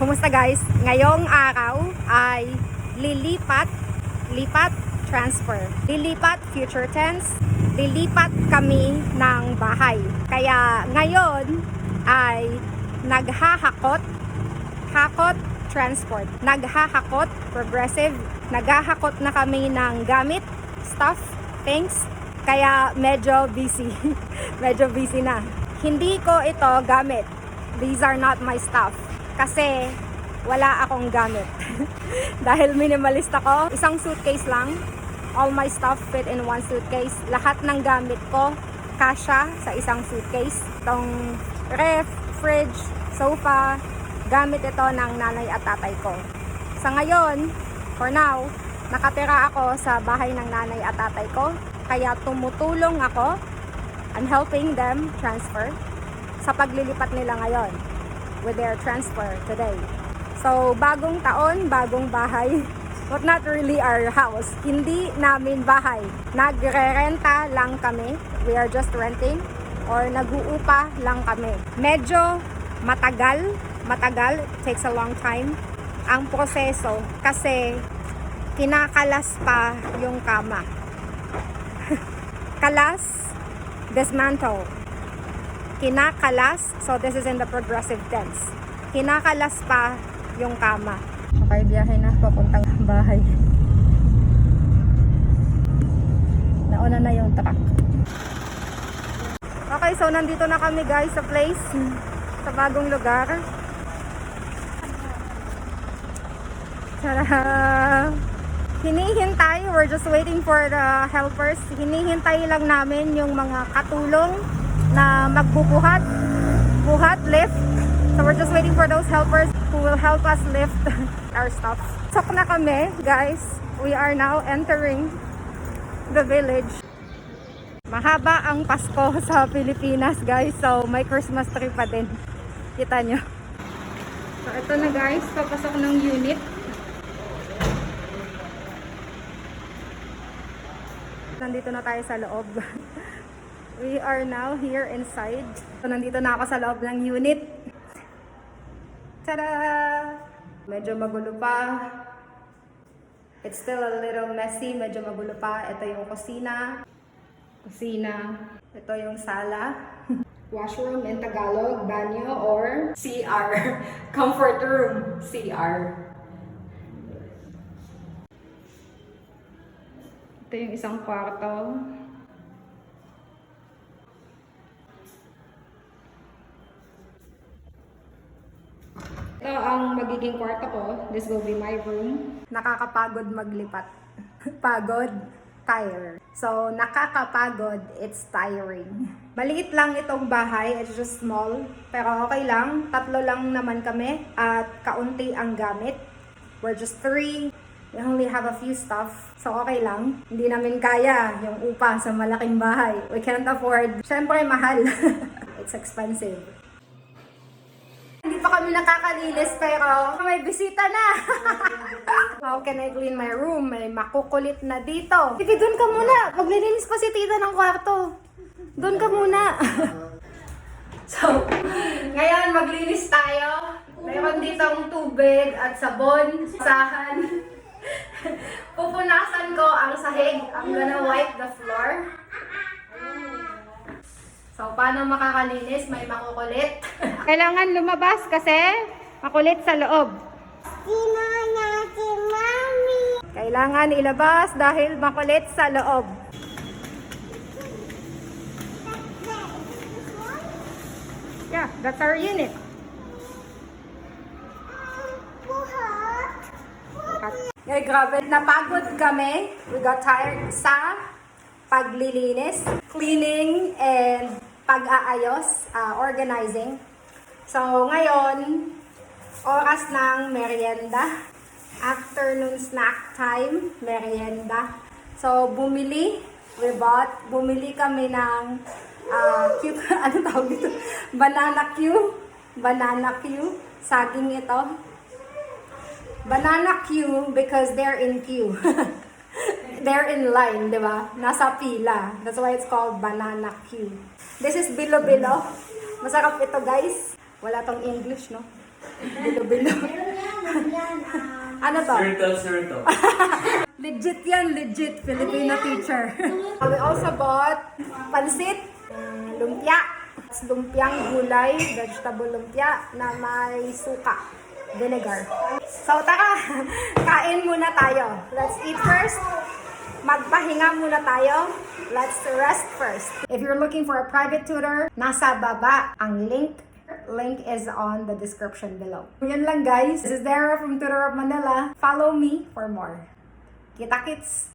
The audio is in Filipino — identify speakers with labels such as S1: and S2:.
S1: Kumusta guys? Ngayong araw ay transfer. Lilipat, future tense, lilipat kami ng bahay. Kaya ngayon ay hakot, transport. Naghahakot, progressive. Naghahakot na kami ng gamit, stuff, things. Kaya medyo busy. Medyo busy na. Hindi ko ito gamit. These are not my stuff. Kasi wala akong gamit. Dahil minimalist ako, isang suitcase lang. All my stuff fit in one suitcase. Lahat ng gamit ko kasya sa isang suitcase. Itong ref, fridge, sofa, gamit ito ng nanay at tatay ko. Sa ngayon, for now, nakatira ako sa bahay ng nanay at tatay ko. Kaya tumutulong ako. I'm helping them transfer sa paglilipat nila ngayon with their transfer today. So, bagong taon, bagong bahay. But not really our house. Hindi namin bahay. Nagre-renta lang kami. We are just renting or nag-uupa lang kami. Medyo matagal, takes a long time ang proseso kasi kinakalas pa yung kama. Kalas, dismantle. Kinakalas, so this is in the progressive tense. Kinakalas pa yung kama. Okay, biyahe na papuntang bahay. Nauna na yung truck. Okay, so nandito na kami guys sa place, sa bagong lugar. Tara! Hinihintay, we're just waiting for the helpers. Hinihintay lang namin yung mga katulong na magbubuhat, lift. So we're just waiting for those helpers who will help us lift our stuff. Sok na kami, guys. We are now entering the village. Mahaba ang Pasko sa Pilipinas, guys. So may Christmas tree pa din. Kita nyo. So ito na guys, papasok ng unit. Nandito na tayo sa loob. We are now here inside. So nandito na ako sa loob ng unit. Tada! Medyo magulo pa. It's still a little messy. Medyo magulo pa. Ito yung kusina. Ito yung sala. Washroom in Tagalog, banyo or CR. Comfort room, CR. Ito yung isang kwarto. Ito ang magiging kwarto ko. This will be my room. Nakakapagod maglipat. Pagod, tire. So, nakakapagod, it's tiring. Maliit lang itong bahay. It's just small. Pero okay lang. 3 lang naman kami. At kaunti ang gamit. We're just 3. We only have a few stuff. So, okay lang. Hindi namin kaya yung upa sa malaking bahay. We can't afford. Siyempre, mahal. It's expensive. Hindi pa kami nakakalinis pero may bisita na. How can I clean my room? May makukulit na dito. Sige, doon ka muna. Maglilinis pa si tita ng kwarto. Doon ka muna. So, ngayon maglinis tayo. Mayroon ditong tubig at sabon. Sahan. Pupunasan ko ang sahig. I'm gonna wipe the floor. So, paano makakalinis? May makukulit. Kailangan lumabas kasi makulit sa loob. Sino na si Mami? Kailangan ilabas dahil makulit sa loob. Yeah, that's our unit. Okay, grabe. Napagod kami. We got tired sa paglilinis, cleaning, and pag-aayos, organizing. So, ngayon, oras ng merienda. Afternoon snack time, merienda. So, bumili kami ng, ano tawag dito? Banana Q. Saging ito. Banana Q because they're in queue. They're in line, di ba? Nasa pila. That's why it's called banana Q. This is bilo-bilo. Masarap ito, guys. Wala tong English, no? Bilo-bilo. Ano to?
S2: Circle.
S1: Legit yan, legit Filipino teacher. We also bought pansit, lumpia, lumpiang gulay, vegetable lumpia na may suka, vinegar. So tara, kain muna tayo. Let's eat first. Magpahinga muna tayo. Let's rest first. If you're looking for a private tutor, nasa baba ang link. Link is on the description below. Yun lang guys. This is Dara from Tutor of Manila. Follow me for more. Kita-kits!